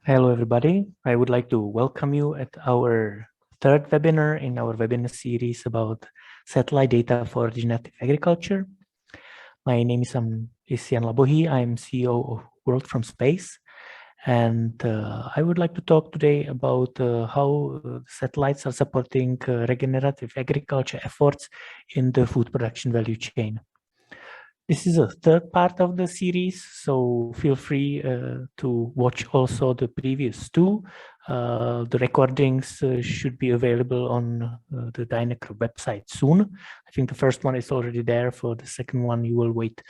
Hello, everybody. I would like to welcome you at our third webinar in our webinar series about satellite data for regenerative agriculture. My name is Jan Labohi. I'm CEO of World from Space. And I would like to talk today about how satellites are supporting regenerative agriculture efforts in the food production value chain. This is a third part of the series, so feel free to watch also the previous two. The recordings should be available on the Dynacro website soon. I think the first one is already there. For the second one, you will wait,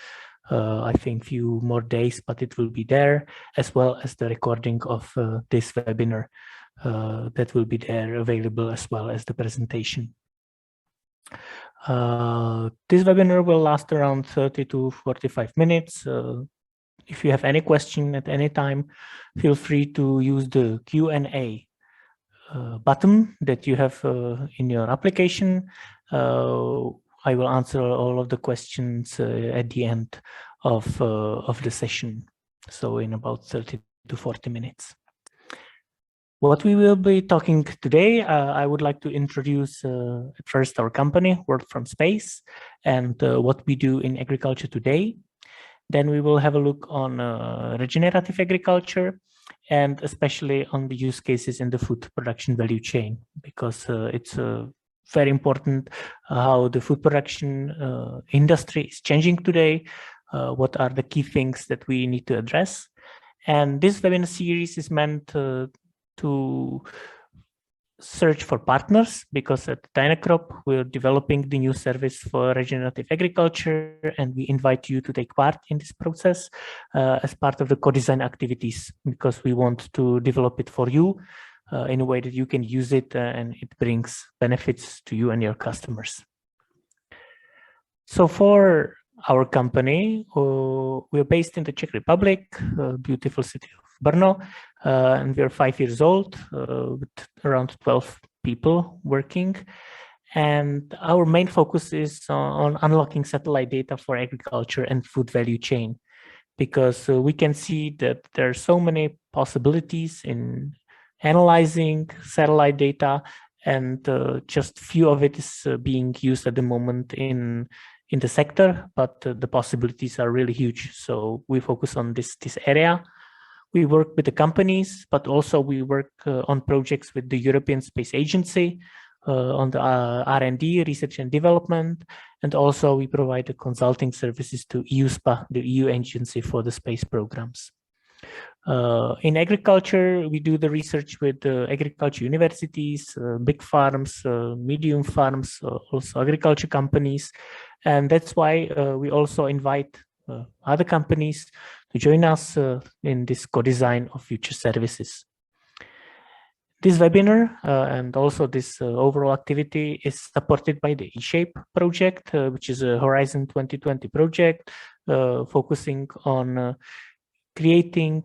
I think, few more days, but it will be there, as well as the recording of this webinar that will be there available, as well as the presentation. This webinar will last around 30 to 45 minutes. If you have any question at any time, feel free to use the Q&A button that you have in your application. I will answer all of the questions at the end of the session, so in about 30 to 40 minutes. What we will be talking today, I would like to introduce at first our company, World from Space, and what we do in agriculture today. Then we will have a look on regenerative agriculture, and especially on the use cases in the food production value chain, because it's very important how the food production industry is changing today, what are the key things that we need to address. And this webinar series is meant to search for partners, because at Dynacrop we're developing the new service for regenerative agriculture, and we invite you to take part in this process as part of the co-design activities, because we want to develop it for you in a way that you can use it and it brings benefits to you and your customers. So for our company, we're based in the Czech Republic, beautiful city of Brno, and we're 5 years old with around 12 people working. And our main focus is on unlocking satellite data for agriculture and food value chain, because we can see that there are so many possibilities in analyzing satellite data, and just few of it is being used at the moment in the sector, but the possibilities are really huge. So we focus on this area. We work with the companies, but also we work on projects with the European Space Agency on the R&D, research and development, and also we provide the consulting services to EUSPA, the EU agency for the space programs. In agriculture, we do the research with agriculture universities, big farms, medium farms, also agriculture companies. And that's why we also invite other companies to join us in this co-design of future services. This webinar and also this overall activity is supported by the eShape project, which is a Horizon 2020 project focusing on creating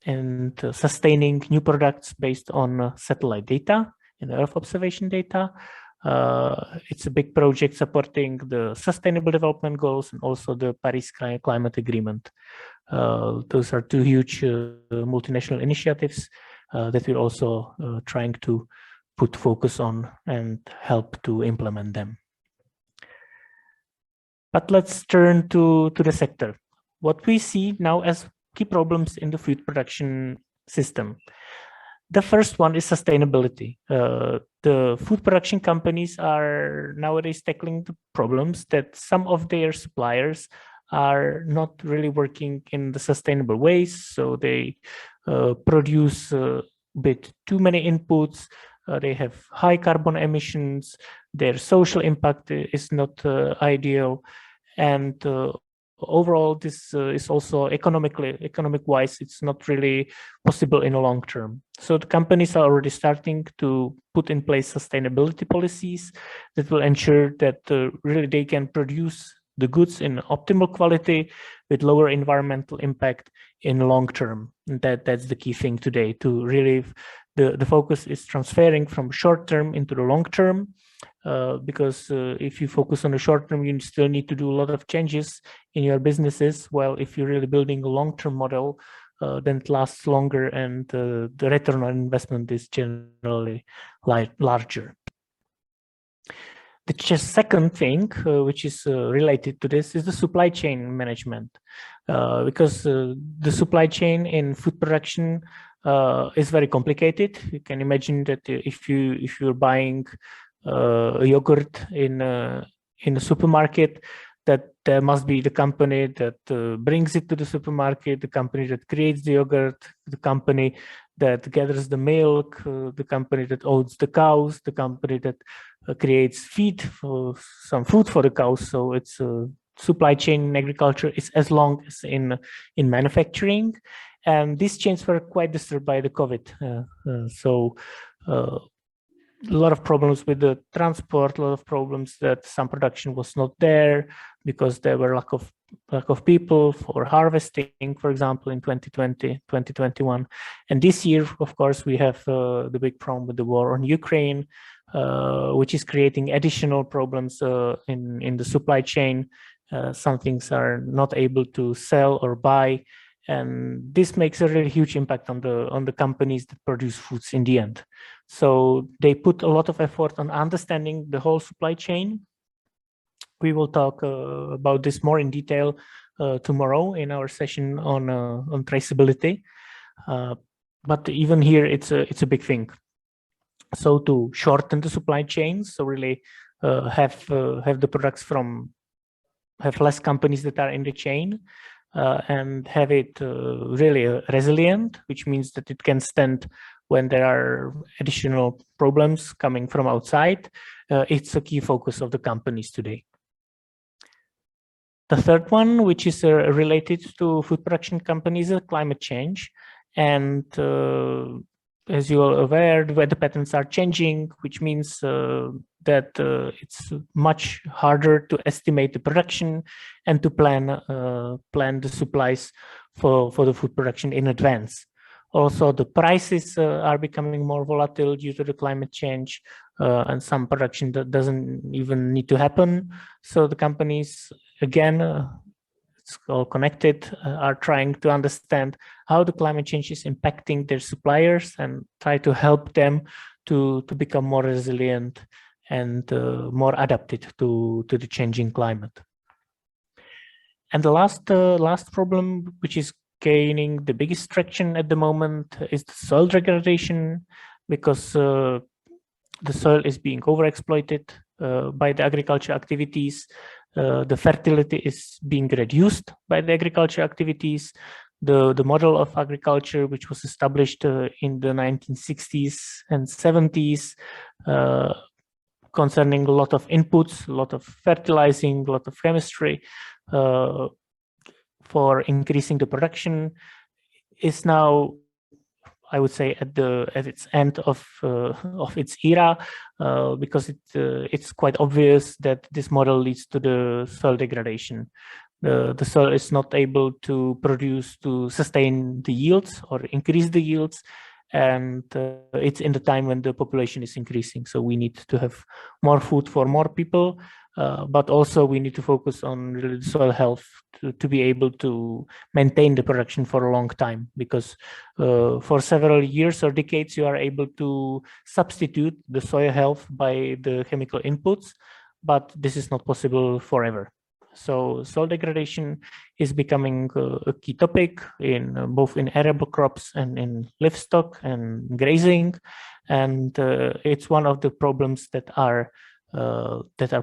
and sustaining new products based on satellite data and Earth observation data. It's a big project supporting the Sustainable Development Goals and also the Paris Climate Agreement. Those are two huge multinational initiatives that we're also trying to put focus on and help to implement them. But let's turn to the sector. What we see now as key problems in the food production system. The first one is sustainability. The food production companies are nowadays tackling the problems that some of their suppliers are not really working in the sustainable ways. So they produce a bit too many inputs. They have high carbon emissions. Their social impact is not ideal. And overall, this is also economic-wise, it's not really possible in the long term. So the companies are already starting to put in place sustainability policies that will ensure that really they can produce the goods in optimal quality with lower environmental impact in the long term. And that's the key thing today, to really, the focus is transferring from short term into the long term. Because if you focus on the short term, you still need to do a lot of changes in your businesses. While if you're really building a long-term model, then it lasts longer, and the return on investment is generally larger. The second thing, which is related to this, is the supply chain management, because the supply chain in food production is very complicated. You can imagine that if you're buying a yogurt in a supermarket, that there must be the company that brings it to the supermarket, the company that creates the yogurt, the company that gathers the milk, the company that owns the cows, the company that creates feed for some food for the cows. So it's supply chain in agriculture is as long as in manufacturing, and these chains were quite disturbed by the COVID. So a lot of problems with the transport, a lot of problems that some production was not there because there were lack of people for harvesting, for example, in 2020, 2021. And this year, of course, we have the big problem with the war on Ukraine, which is creating additional problems in the supply chain. Some things are not able to sell or buy, and this makes a really huge impact on the companies that produce foods in the end. So they put a lot of effort on understanding the whole supply chain. We will talk about this more in detail tomorrow in our session on traceability. But even here, it's a big thing. So to shorten the supply chains, so really have the products have less companies that are in the chain, and have it really resilient, which means that it can stand when there are additional problems coming from outside. It's a key focus of the companies today. The third one, which is related to food production companies, is climate change. And as you are aware, the weather patterns are changing, which means that it's much harder to estimate the production and to plan the supplies for the food production in advance. Also, the prices are becoming more volatile due to the climate change, and some production that doesn't even need to happen. So the companies, again, it's all connected, are trying to understand how the climate change is impacting their suppliers and try to help them to become more resilient and more adapted to the changing climate. And the last problem, which is gaining the biggest traction at the moment, is the soil degradation, because the soil is being overexploited by the agriculture activities. The fertility is being reduced by the agriculture activities. The model of agriculture, which was established in the 1960s and 70s, concerning a lot of inputs, a lot of fertilizing, a lot of chemistry for increasing the production, is now, I would say, at its end of its era, because it's quite obvious that this model leads to the soil degradation. The soil is not able to sustain the yields or increase the yields, and it's in the time when the population is increasing. So we need to have more food for more people, but also we need to focus on really the soil health to be able to maintain the production for a long time, because for several years or decades you are able to substitute the soil health by the chemical inputs, but this is not possible forever. So soil degradation is becoming a key topic in both in arable crops and in livestock and grazing, and it's one of the problems that are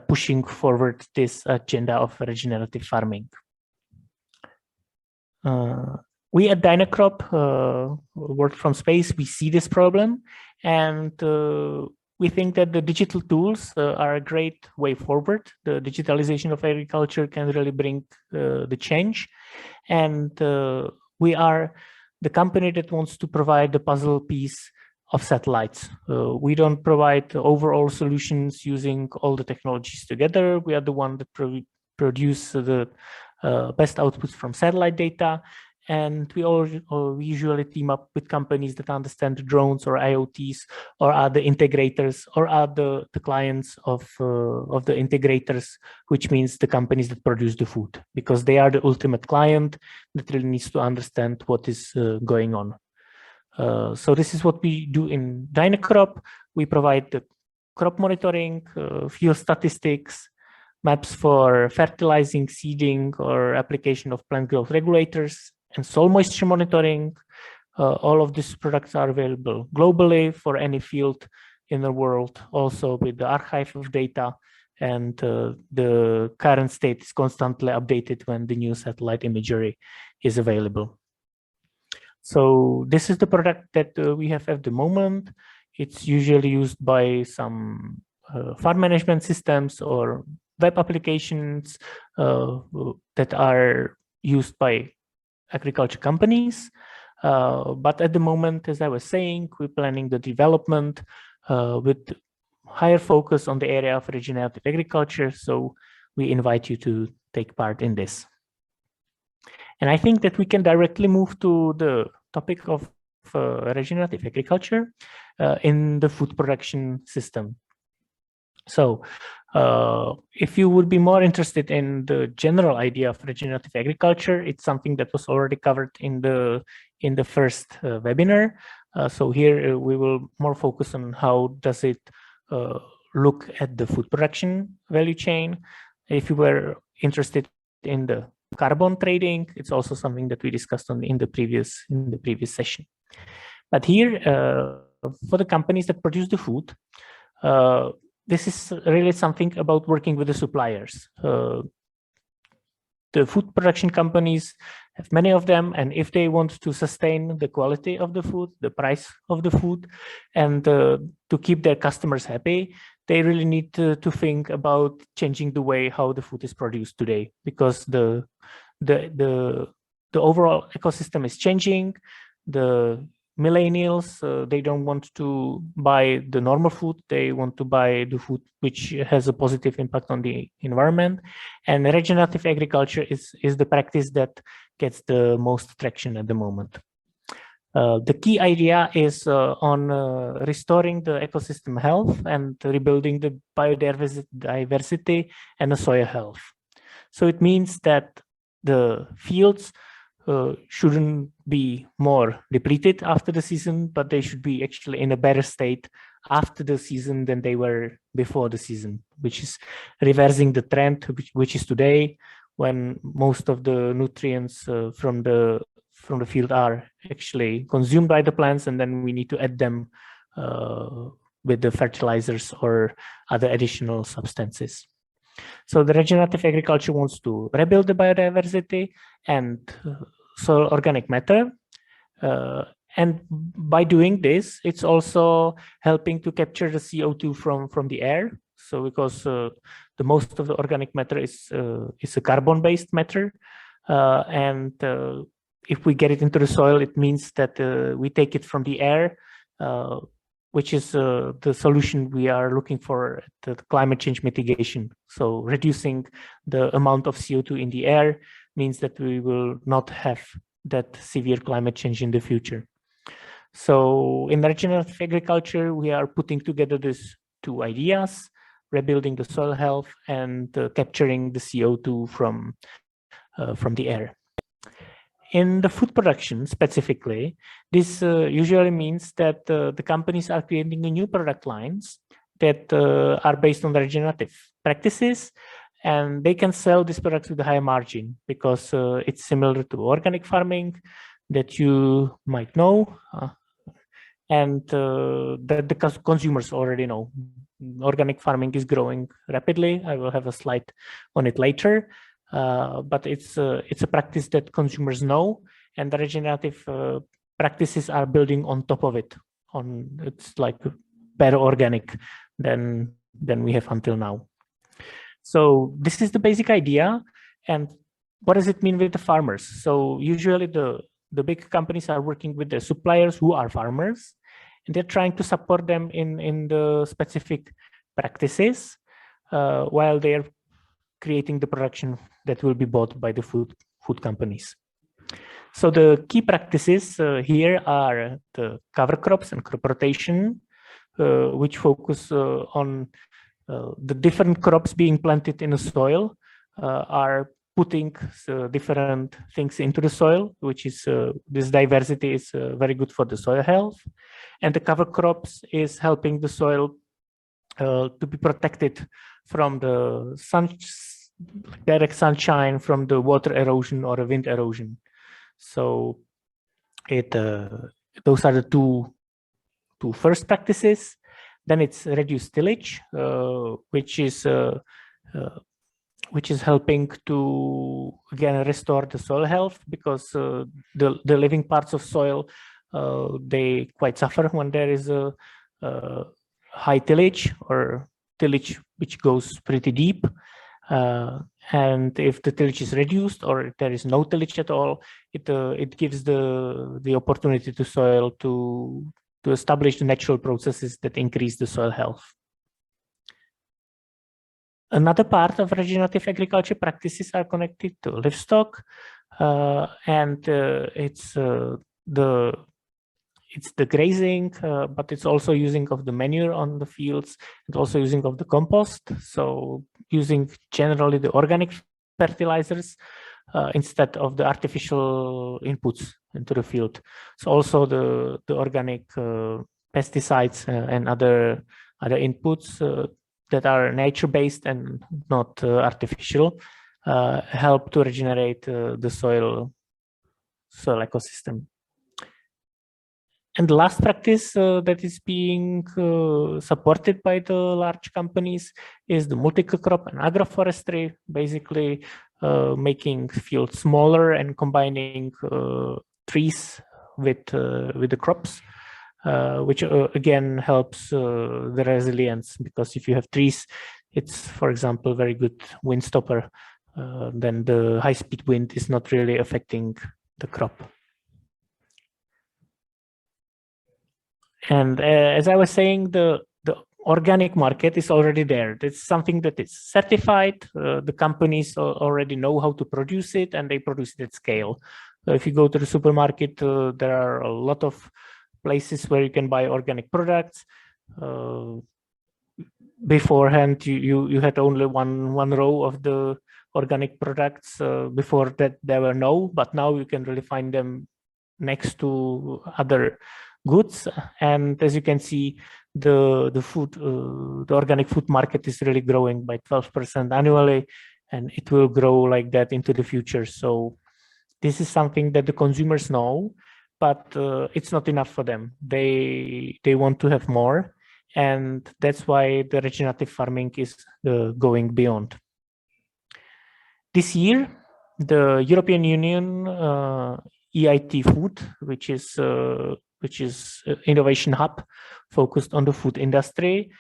pushing forward this agenda of regenerative farming. We at Dynacrop, Work from Space, we see this problem, and we think that the digital tools are a great way forward. The digitalization of agriculture can really bring the change, and we are the company that wants to provide the puzzle piece of satellites. We don't provide overall solutions using all the technologies together. We are the one that produce the best outputs from satellite data, And we usually team up with companies that understand the drones or IoTs or are the integrators or are the clients of the integrators, which means the companies that produce the food, because they are the ultimate client that really needs to understand what is going on. So this is what we do in Dynacrop. We provide the crop monitoring, field statistics, maps for fertilizing, seeding, or application of plant growth regulators, and soil moisture monitoring. All of these products are available globally for any field in the world, also with the archive of data, and the current state is constantly updated when the new satellite imagery is available. So this is the product that we have at the moment. It's usually used by some farm management systems or web applications that are used by agriculture companies. But at the moment, as I was saying, we're planning the development with higher focus on the area of regenerative agriculture. So we invite you to take part in this. And I think that we can directly move to the topic of regenerative agriculture in the food production system. So if you would be more interested in the general idea of regenerative agriculture, it's something that was already covered in the first webinar. So here we will more focus on how does it look at the food production value chain. If you were interested in the carbon trading, it's also something that we discussed in the previous session. But here, for the companies that produce the food, this is really something about working with the suppliers. The food production companies have many of them, and if they want to sustain the quality of the food, the price of the food, and to keep their customers happy, they really need to think about changing the way how the food is produced today, because the overall ecosystem is changing. The millennials, they don't want to buy the normal food. They want to buy the food which has a positive impact on the environment. And regenerative agriculture is the practice that gets the most traction at the moment. The key idea is on restoring the ecosystem health and rebuilding the biodiversity and the soil health. So it means that the fields shouldn't be more depleted after the season, but they should be actually in a better state after the season than they were before the season, which is reversing the trend, which is today, when most of the nutrients from the field are actually consumed by the plants, and then we need to add them with the fertilizers or other additional substances. So the regenerative agriculture wants to rebuild the biodiversity and soil organic matter. And by doing this, it's also helping to capture the CO2 from the air. So because the most of the organic matter is a carbon-based matter, and if we get it into the soil, it means that we take it from the air, which is the solution we are looking for, the climate change mitigation. So reducing the amount of CO2 in the air means that we will not have that severe climate change in the future. So in regenerative agriculture, we are putting together these two ideas, rebuilding the soil health and capturing the CO2 from the air. In the food production specifically, this usually means that the companies are creating new product lines that are based on the regenerative practices, and they can sell these products with a higher margin because it's similar to organic farming that you might know, and that the consumers already know. Organic farming is growing rapidly. I will have a slide on it later. But it's a practice that consumers know, and the regenerative practices are building on top of it. It's like better organic than we have until now. So this is the basic idea. And what does it mean with the farmers? So usually the big companies are working with the suppliers who are farmers, and they're trying to support them in the specific practices while they are creating the production that will be bought by the food companies. So the key practices here are the cover crops and crop rotation, which focus on the different crops being planted in the soil, are putting different things into the soil, which is this diversity is very good for the soil health. And the cover crops is helping the soil to be protected from the direct sunshine, from the water erosion or the wind erosion. So those are the two first practices. Then it's reduced tillage, which is helping to again restore the soil health, because the living parts of soil they quite suffer when there is a high tillage or tillage which goes pretty deep. And if the tillage is reduced or if there is no tillage at all, it gives the opportunity to soil to establish the natural processes that increase the soil health. Another part of regenerative agriculture practices are connected to livestock, and it's the grazing, but it's also using of the manure on the fields, and also using of the compost. So using generally the organic fertilizers instead of the artificial inputs into the field. So also the organic pesticides and other inputs that are nature-based and not artificial help to regenerate the soil ecosystem. And the last practice that is being supported by the large companies is the multi-crop and agroforestry, basically making fields smaller and combining trees with the crops, which again helps the resilience, because if you have trees, it's, for example, very good wind stopper. Then the high-speed wind is not really affecting the crop. And as I was saying, the organic market is already there. It's something that is certified. The companies already know how to produce it, and they produce it at scale. If you go to the supermarket, there are a lot of places where you can buy organic products. Beforehand, you had only one row of the organic products. Before that, there were no, but now you can really find them next to other goods. And as you can see, the organic food market is really growing by 12% annually, and it will grow like that into the future. So this is something that the consumers know, but it's not enough for them. They want to have more, and that's why the regenerative farming is going beyond. This year, the European Union EIT Food, which is innovation hub focused on the food industry,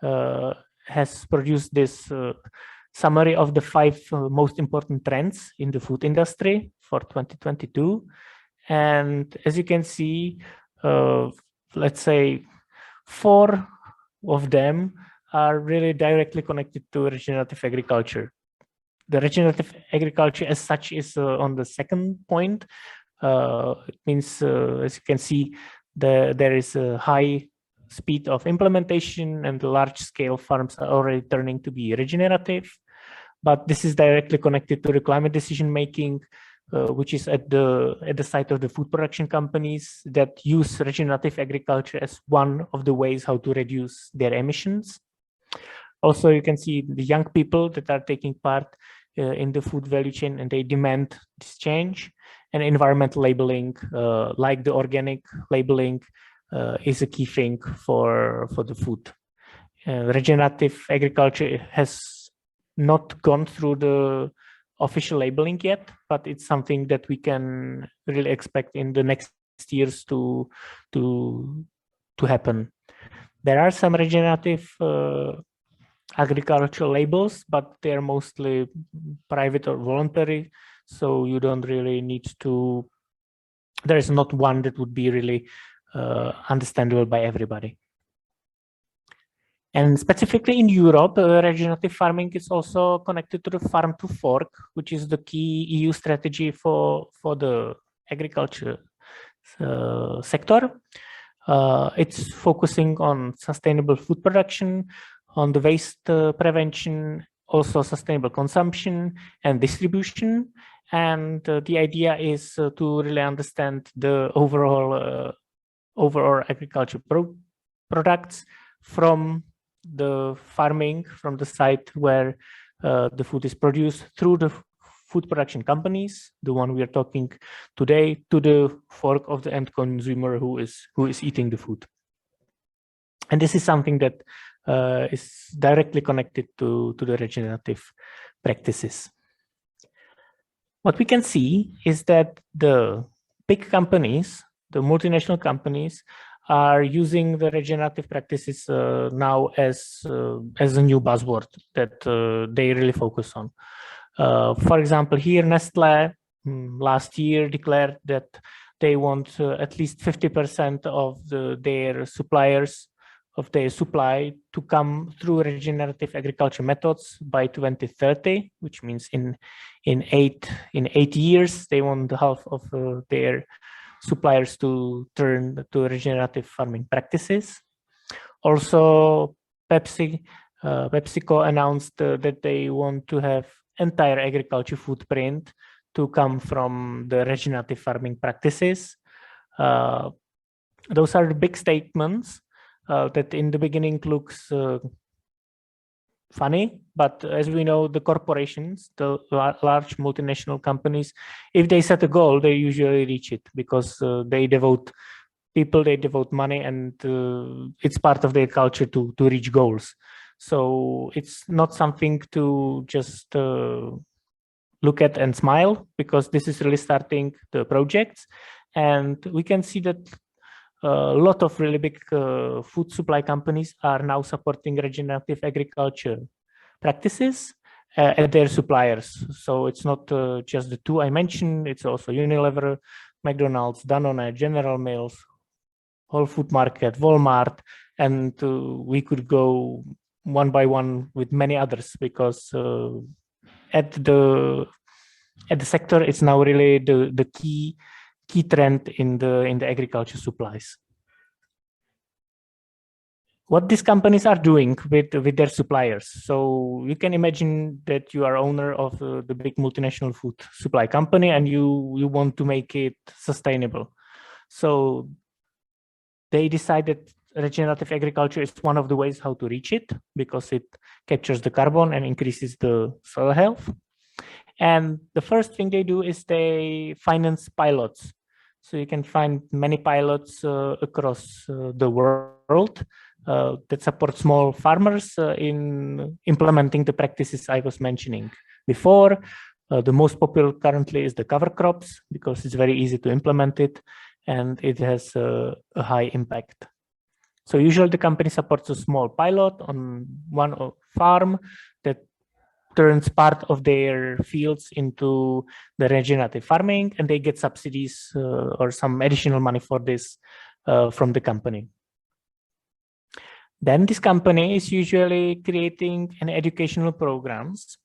has produced this summary of the 5 most important trends in the food industry for 2022. And as you can see, let's say 4 of them are really directly connected to regenerative agriculture. The regenerative agriculture as such is on the second point. It means, as you can see, there is a high speed of implementation, and the large-scale farms are already turning to be regenerative. But this is directly connected to the climate decision-making, which is at the side of the food production companies that use regenerative agriculture as one of the ways how to reduce their emissions. Also, you can see the young people that are taking part in the food value chain, and they demand this change. And environmental labeling, like the organic labeling, is a key thing for the food. Regenerative agriculture has not gone through the official labeling yet, but it's something that we can really expect in the next years to happen. There are some regenerative agricultural labels, but they're mostly private or voluntary, so you don't really need to. There is not one that would be really understandable by everybody. And specifically in Europe, regenerative farming is also connected to the farm to fork, which is the key EU strategy for the agriculture sector. It's focusing on sustainable food production, on the waste prevention, also sustainable consumption and distribution. And the idea is to really understand the overall agriculture products from the farming, from the site where the food is produced, through the food production companies, the one we are talking today, to the fork of the end consumer who is eating the food. And this is something that is directly connected to the regenerative practices. What we can see is that the big companies, the multinational companies, are using the regenerative practices now as a new buzzword that they really focus on. For example, here Nestlé last year declared that they want at least 50% of their suppliers of their supply to come through regenerative agriculture methods by 2030, which means in 8 years they want half of their suppliers to turn to regenerative farming practices. Also, PepsiCo announced that they want to have entire agriculture footprint to come from the regenerative farming practices. Those are the big statements that in the beginning looks funny, but as we know, the corporations, the large multinational companies, if they set a goal, they usually reach it because they devote people, they devote money, and it's part of their culture to reach goals. So it's not something to just look at and smile, because this is really starting the projects. And we can see that a lot of really big food supply companies are now supporting regenerative agriculture practices at their suppliers. So it's not just the two I mentioned, it's also Unilever, McDonald's, Danone, General Mills, Whole Food Market, Walmart, and we could go one by one with many others, because at the sector, it's now really the key trend in the agriculture supplies. What these companies are doing with their suppliers. So you can imagine that you are owner of the big multinational food supply company, and you want to make it sustainable. So they decided regenerative agriculture is one of the ways how to reach it, because it captures the carbon and increases the soil health. And the first thing they do is they finance pilots. So you can find many pilots across the world that support small farmers in implementing the practices I was mentioning before. The most popular currently is the cover crops, because it's very easy to implement it and it has a high impact. So usually the company supports a small pilot on one farm that turns part of their fields into the regenerative farming, and they get subsidies or some additional money for this from the company. Then this company is usually creating an educational programs,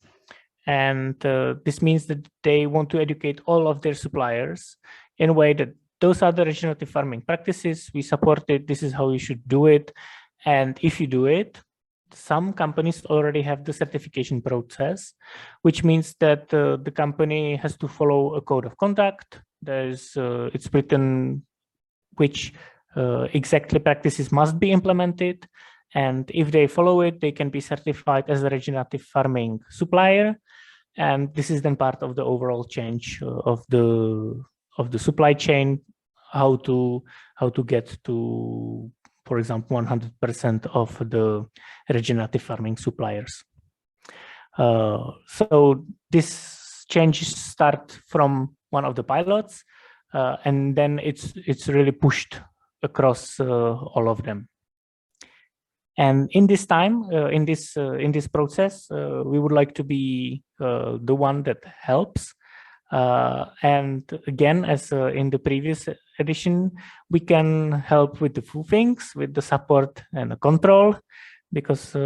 and this means that they want to educate all of their suppliers in a way that those are the regenerative farming practices, we support it, this is how you should do it. And if you do it, some companies already have the certification process, which means that the company has to follow a code of conduct. It's written which exactly practices must be implemented. And if they follow it, they can be certified as a regenerative farming supplier. And this is then part of the overall change of the supply chain, how to get to, for example, 100% of the regenerative farming suppliers. So this changes start from one of the pilots, and then it's really pushed across all of them. And in this time, in this process, we would like to be the one that helps. And again, as in the previous edition, we can help with the few things, with the support and the control, because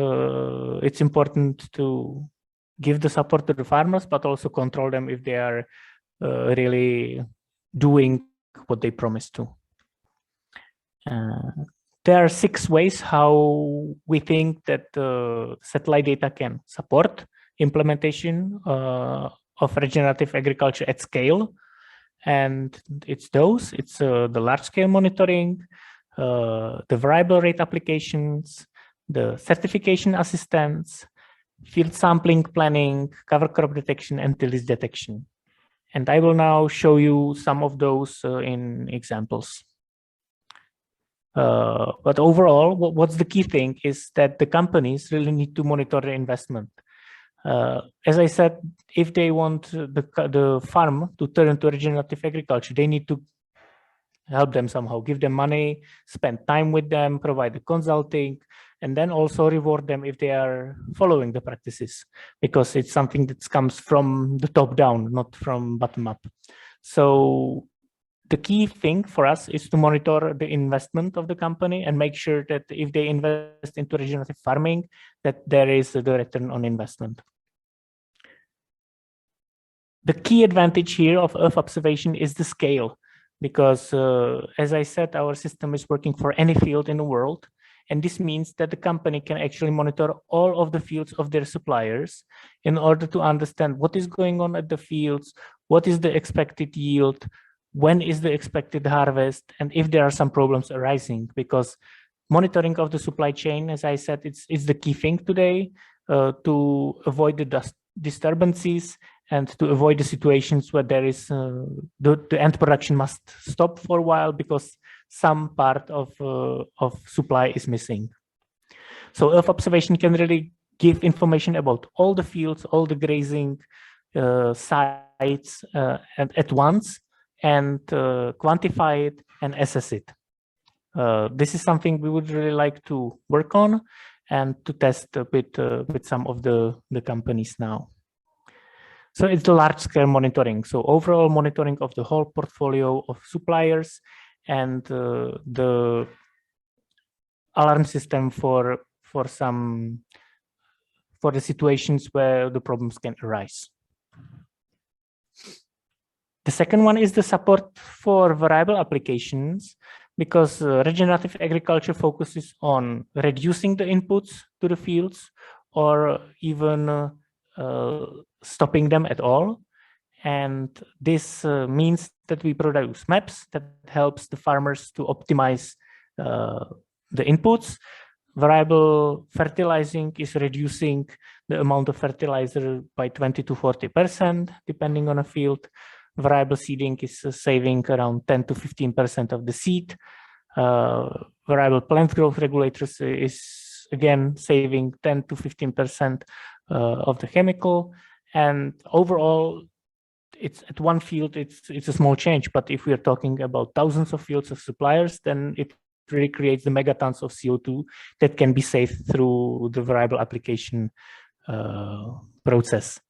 it's important to give the support to the farmers, but also control them if they are really doing what they promised to. There are 6 ways how we think that satellite data can support implementation of regenerative agriculture at scale. And it's those, it's the large scale monitoring, the variable rate applications, the certification assistance, field sampling planning, cover crop detection, and tillage detection. And I will now show you some of those in examples. But overall, what's the key thing is that the companies really need to monitor their investment. As I said, if they want the farm to turn into regenerative agriculture, they need to help them somehow, give them money, spend time with them, provide the consulting, and then also reward them if they are following the practices, because it's something that comes from the top down, not from bottom up. So the key thing for us is to monitor the investment of the company and make sure that if they invest into regenerative farming, that there is the return on investment. The key advantage here of Earth observation is the scale, because as I said, our system is working for any field in the world. And this means that the company can actually monitor all of the fields of their suppliers in order to understand what is going on at the fields, what is the expected yield, when is the expected harvest, and if there are some problems arising, because monitoring of the supply chain, as I said, it's the key thing today to avoid the disturbances and to avoid the situations where there is the end production must stop for a while because some part of supply is missing. So Earth observation can really give information about all the fields, all the grazing sites and at once, and quantify it and assess it. This is something we would really like to work on and to test with some of the companies now. So it's the large scale monitoring. So overall monitoring of the whole portfolio of suppliers and the alarm system for the situations where the problems can arise. The second one is the support for variable applications, because regenerative agriculture focuses on reducing the inputs to the fields or even stopping them at all. And this means that we produce maps that helps the farmers to optimize the inputs. Variable fertilizing is reducing the amount of fertilizer by 20 to 40%, depending on a field. Variable seeding is saving around 10 to 15% of the seed. Variable plant growth regulators is again saving 10 to 15% of the chemical. And overall, it's at one field, it's a small change. But if we are talking about thousands of fields of suppliers, then it really creates the megatons of CO2 that can be saved through the variable application process.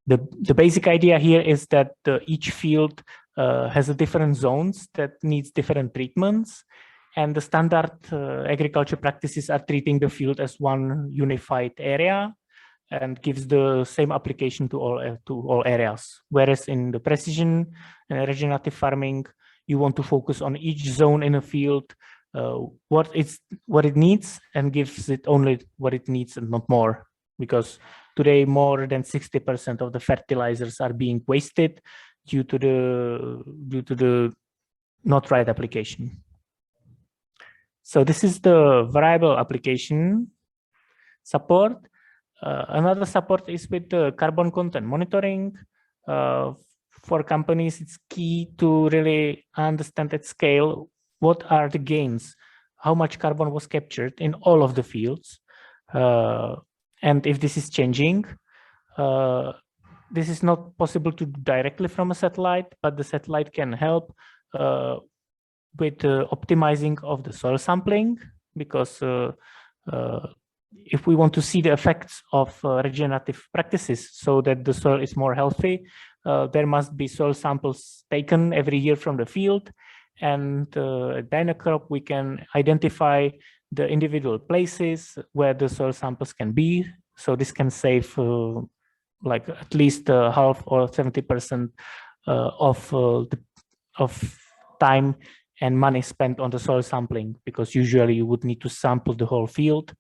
The basic idea here is that each field has a different zones that needs different treatments, and the standard agriculture practices are treating the field as one unified area and gives the same application to all areas. Whereas in the precision and regenerative farming, you want to focus on each zone in a field, what it needs, and gives it only what it needs and not more. Because today more than 60% of the fertilizers are being wasted due to the not right application. So this is the variable application support. Another support is with the carbon content monitoring. For companies, it's key to really understand at scale what are the gains, how much carbon was captured in all of the fields. And if this is changing, this is not possible to do directly from a satellite, but the satellite can help with optimizing of the soil sampling, because if we want to see the effects of regenerative practices so that the soil is more healthy, there must be soil samples taken every year from the field. And at Dynacrop, we can identify the individual places where the soil samples can be. So this can save like at least half or 70% of the of time and money spent on the soil sampling, because usually you would need to sample the whole field,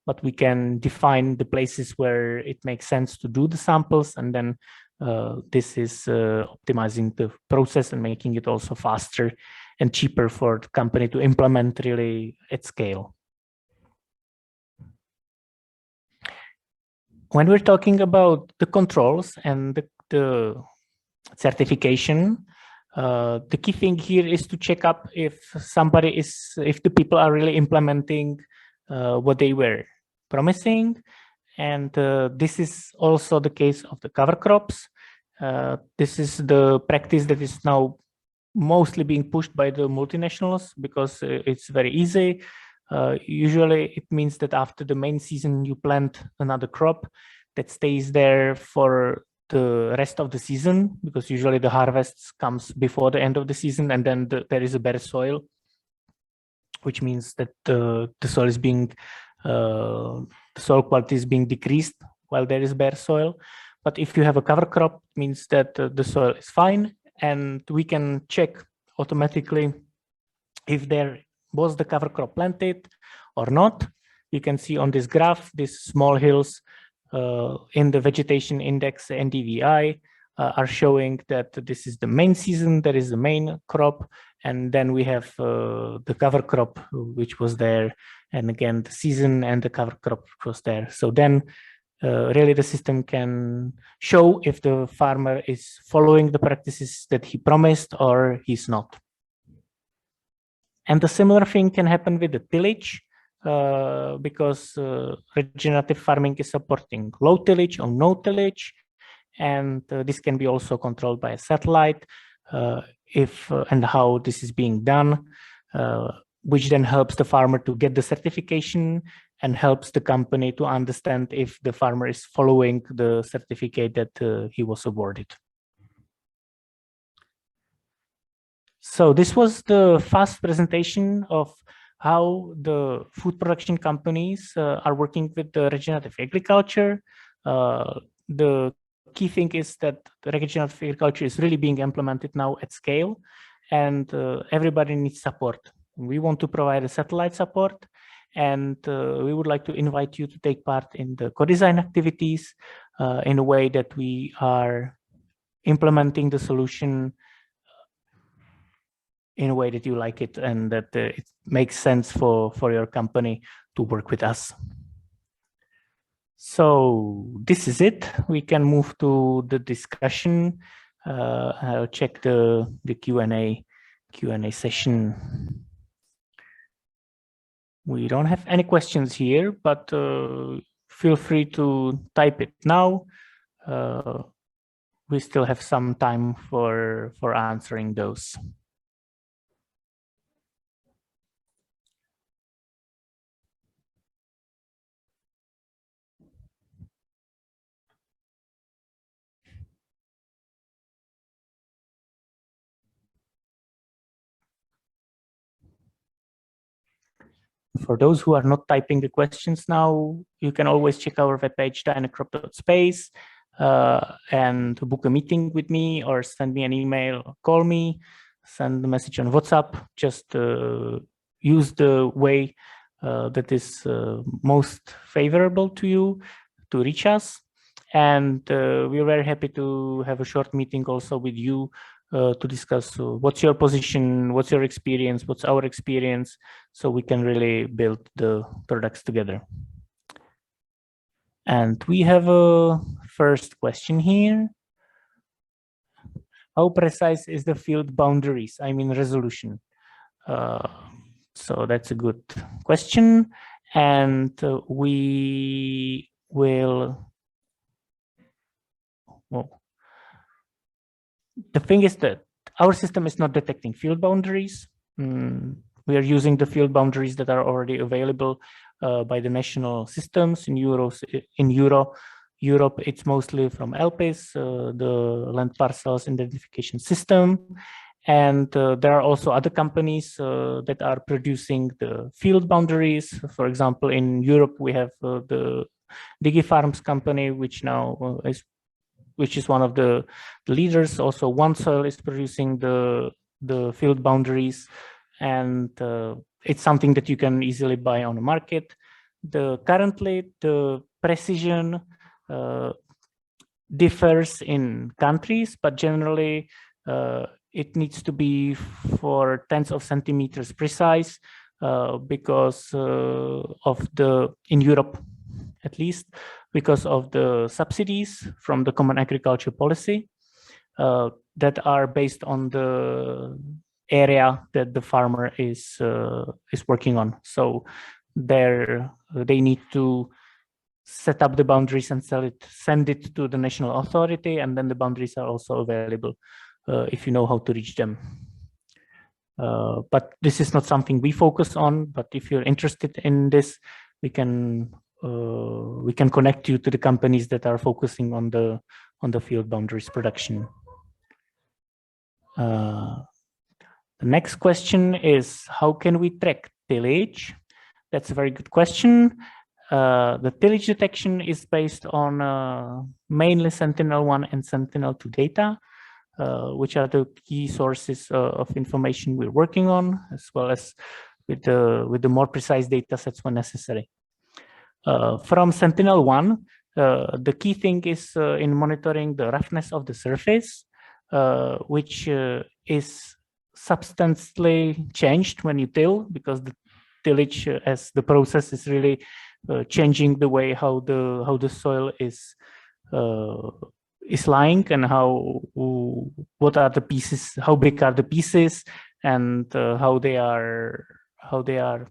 but we can define the places where it makes sense to do the samples, and then this is optimizing the process and making it also faster and cheaper for the company to implement really at scale. When we're talking about the controls and the certification, the key thing here is to check up if if the people are really implementing what they were promising. And this is also the case of the cover crops. This is the practice that is now mostly being pushed by the multinationals because it's very easy. Usually it means that after the main season, you plant another crop that stays there for the rest of the season, because usually the harvest comes before the end of the season, and then there is a better soil, which means that the soil is being the soil quality is being decreased while there is bare soil. But if you have a cover crop, it means that the soil is fine, and we can check automatically if there was the cover crop planted or not. You can see on this graph, these small hills in the vegetation index NDVI are showing that this is the main season, that is the main crop, and then we have the cover crop which was there, and again the season and the cover crop was there. So then really the system can show if the farmer is following the practices that he promised or he's not. And the similar thing can happen with the tillage, because regenerative farming is supporting low tillage or no tillage, and this can be also controlled by a satellite if and how this is being done, which then helps the farmer to get the certification and helps the company to understand if the farmer is following the certificate that he was awarded. So this was the fast presentation of how the food production companies are working with the regenerative agriculture. The key thing is that the regenerative agriculture is really being implemented now at scale, and everybody needs support. We want to provide a satellite support, and we would like to invite you to take part in the co-design activities in a way that we are implementing the solution in a way that you like it and that it makes sense for your company to work with us. So this is it. We can move to the discussion. I'll check the Q&A session. We don't have any questions here, but feel free to type it now. We still have some time for answering those. For those who are not typing the questions now, you can always check our webpage, dynacrop.space, and book a meeting with me or send me an email, call me, send a message on WhatsApp. Just use the way that is most favorable to you to reach us. And we're very happy to have a short meeting also with you to discuss what's your position, what's your experience, what's our experience, so we can really build the products together. And we have a first question here. How precise is the field boundaries? I mean resolution. So that's a good question. And we will, well, the thing is that our system is not detecting field boundaries. We are using the field boundaries that are already available by the national systems in Europe. It's mostly from LPIS, the land parcels identification system. And there are also other companies that are producing the field boundaries. For example, in Europe, we have the DigiFarms company, which now is one of the leaders. Also, OneSoil is producing the the field boundaries, and it's something that you can easily buy on the market. Currently, the precision differs in countries, but generally it needs to be for tens of centimeters precise because of in Europe, at least, because of the subsidies from the Common Agriculture Policy that are based on the area that the farmer is working on. So they need to set up the boundaries and send it to the national authority, and then the boundaries are also available if you know how to reach them. But this is not something we focus on, but if you're interested in this, we can connect you to the companies that are focusing on the field boundaries production. The next question is, how can we track tillage? That's a very good question. The tillage detection is based on mainly Sentinel-1 and Sentinel-2 data, which are the key sources of information we're working on, as well as with the more precise data sets when necessary. From Sentinel-1, the key thing is in monitoring the roughness of the surface, which is substantially changed when you till, because the tillage as the process is really changing the way how the soil is lying, and what are the pieces, how big are the pieces, and how they are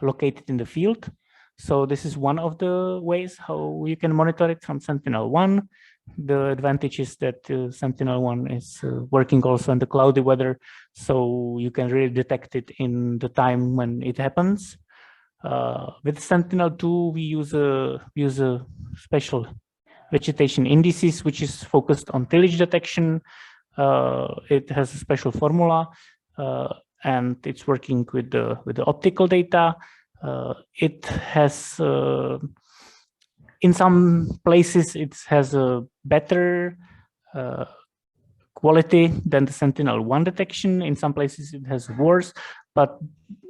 located in the field. So this is one of the ways how you can monitor it from Sentinel-1. The advantage is that Sentinel-1 is working also in the cloudy weather, so you can really detect it in the time when it happens. With Sentinel-2, we use a special vegetation indices, which is focused on tillage detection. It has a special formula, and it's working with the optical data. It has, in some places, it has a better quality than the Sentinel-1 detection. In some places, it has worse, but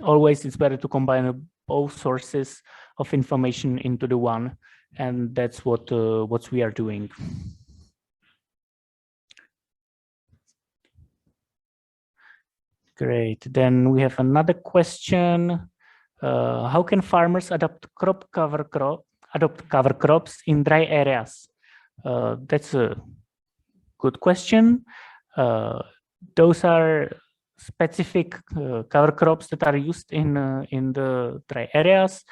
always it's better to combine both sources of information into the one, and that's what we are doing. Great. Then we have another question. How can farmers adopt cover crops in dry areas? That's a good question. Those are specific cover crops that are used in the dry areas.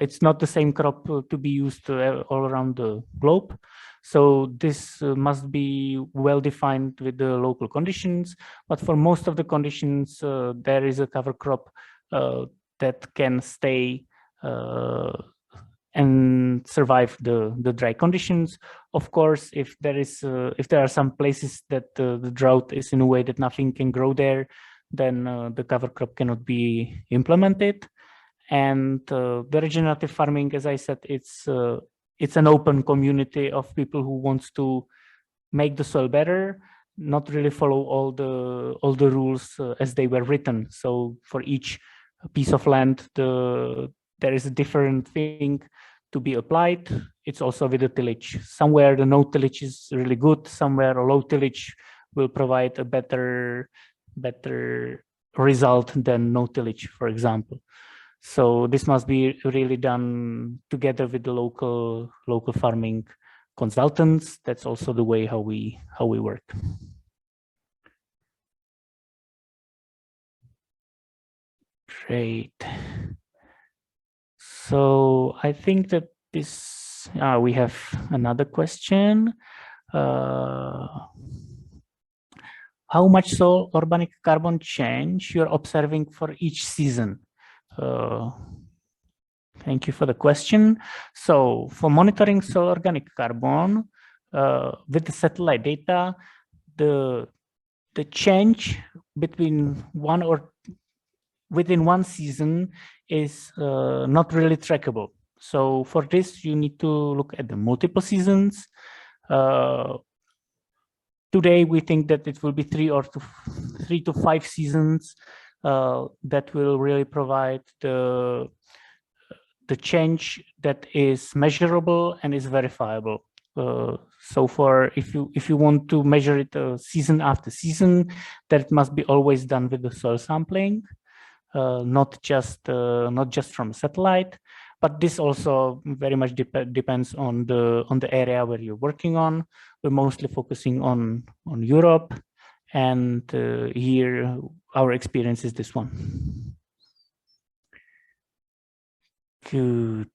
It's not the same crop to be used all around the globe. So this must be well defined with the local conditions. But for most of the conditions, there is a cover crop that can stay and survive the dry conditions. Of course, if there are some places that the drought is in a way that nothing can grow there, then the cover crop cannot be implemented. And the regenerative farming, as I said, it's an open community of people who wants to make the soil better, not really follow all the rules as they were written. So for each piece of land, there is a different thing to be applied. It's also with the tillage. Somewhere the no tillage is really good. Somewhere a low tillage will provide a better result than no tillage, for example. So this must be really done together with the local farming consultants. That's also the way how we work. Great. So I think that this we have another question. How much soil organic carbon change you're observing for each season? Thank you for the question. So for monitoring soil organic carbon with the satellite data, the change between within one season is not really trackable. So for this, you need to look at the multiple seasons. today we think that it will be 3 to 5 seasons that will really provide the change that is measurable and is verifiable. So for if you want to measure it season after season, that must be always done with the soil sampling, not just from satellite. But this also very much depends on the area where you're working on. We're mostly focusing on Europe, and here our experience is this one. Good.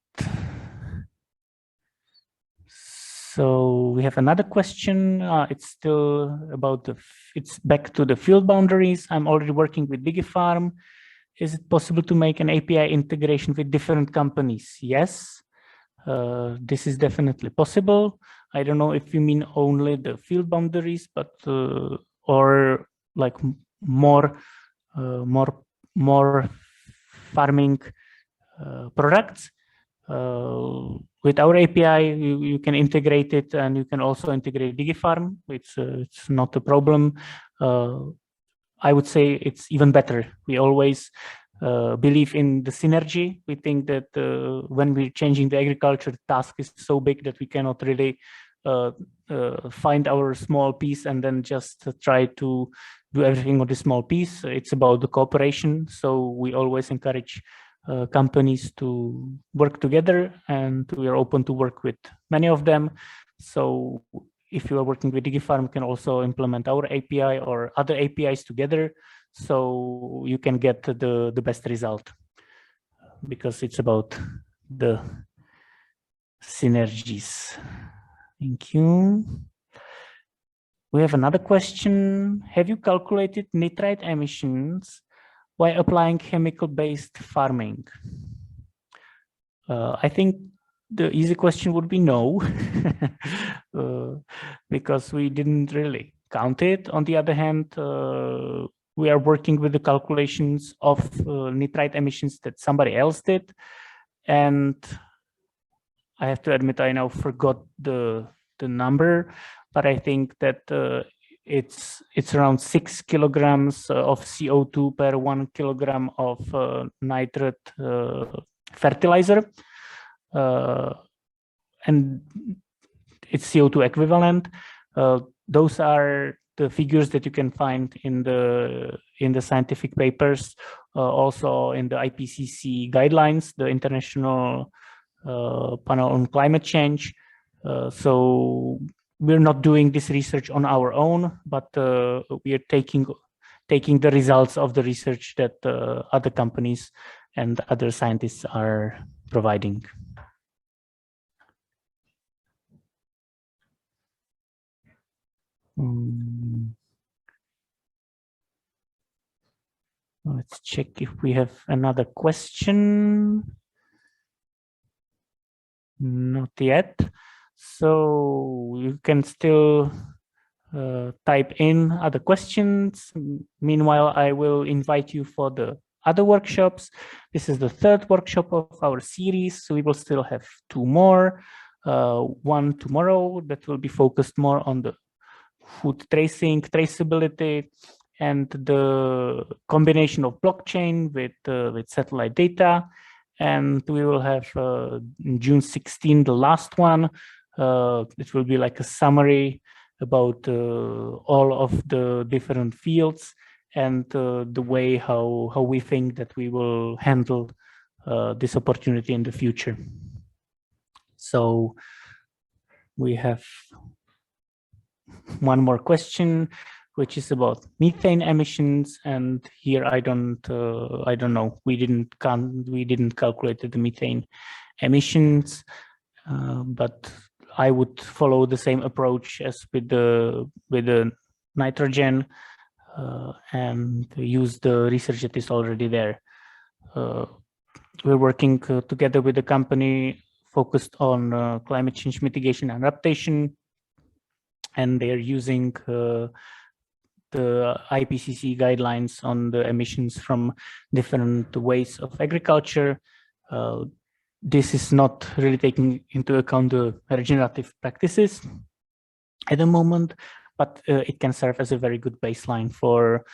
So we have another question. It's still about it's back to the field boundaries. I'm already working with DigiFarm. Is it possible to make an API integration with different companies? Yes, this is definitely possible. I don't know if you mean only the field boundaries, but or like more farming products. With our API, you can integrate it, and you can also integrate DigiFarm. It's not a problem. I would say it's even better. We always believe in the synergy. We think that when we're changing the agriculture, the task is so big that we cannot really find our small piece and then just try to do everything on this small piece. It's about the cooperation. So we always encourage companies to work together, and we are open to work with many of them. So if you are working with DigiFarm, you can also implement our API or other APIs together, so you can get the best result, because it's about the synergies. Thank you. We have another question. Have you calculated nitrite emissions while applying chemical-based farming? I think the easy question would be no, because we didn't really count it. On the other hand, we are working with the calculations of nitrite emissions that somebody else did. And I have to admit, I now forgot the number, but I think that it's around 6 kilograms of CO2 per 1 kilogram of nitrate fertilizer. And it's CO2 equivalent. Those are the figures that you can find in the scientific papers, also in the IPCC guidelines, the International Panel on Climate Change. So we're not doing this research on our own, but we are taking the results of the research that other companies and other scientists are providing. Let's check if we have another question. Not yet. So you can still type in other questions. Meanwhile, I will invite you for the other workshops. This is the third workshop of our series, so we will still have 2 more. One tomorrow that will be focused more on the food tracing, traceability, and the combination of blockchain with satellite data. And we will have June 16, the last one. It will be like a summary about all of the different fields and the way how we think that we will handle this opportunity in the future. So we have one more question, which is about methane emissions, and here I don't know. We didn't calculate the methane emissions, but I would follow the same approach as with the nitrogen and use the research that is already there. We're working together with a company focused on climate change mitigation and adaptation, and they're using the IPCC guidelines on the emissions from different ways of agriculture. This is not really taking into account the regenerative practices at the moment, but it can serve as a very good baseline for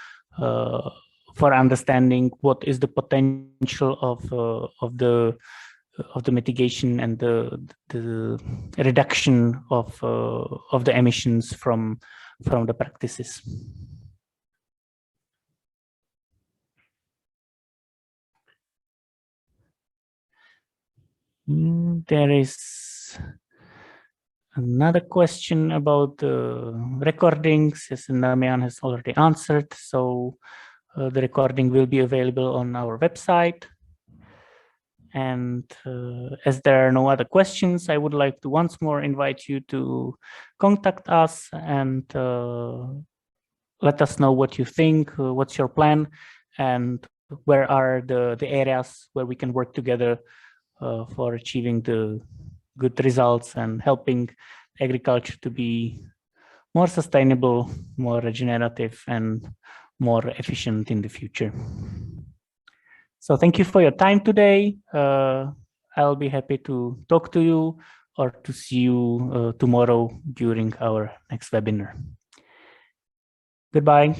understanding what is the potential of the mitigation and the reduction of the emissions from the practices. There is another question about recordings, as Damian has already answered. So the recording will be available on our website. And as there are no other questions, I would like to once more invite you to contact us and let us know what you think, what's your plan, and where are the areas where we can work together for achieving the good results and helping agriculture to be more sustainable, more regenerative, and more efficient in the future. So thank you for your time today. I'll be happy to talk to you or to see you tomorrow during our next webinar. Goodbye.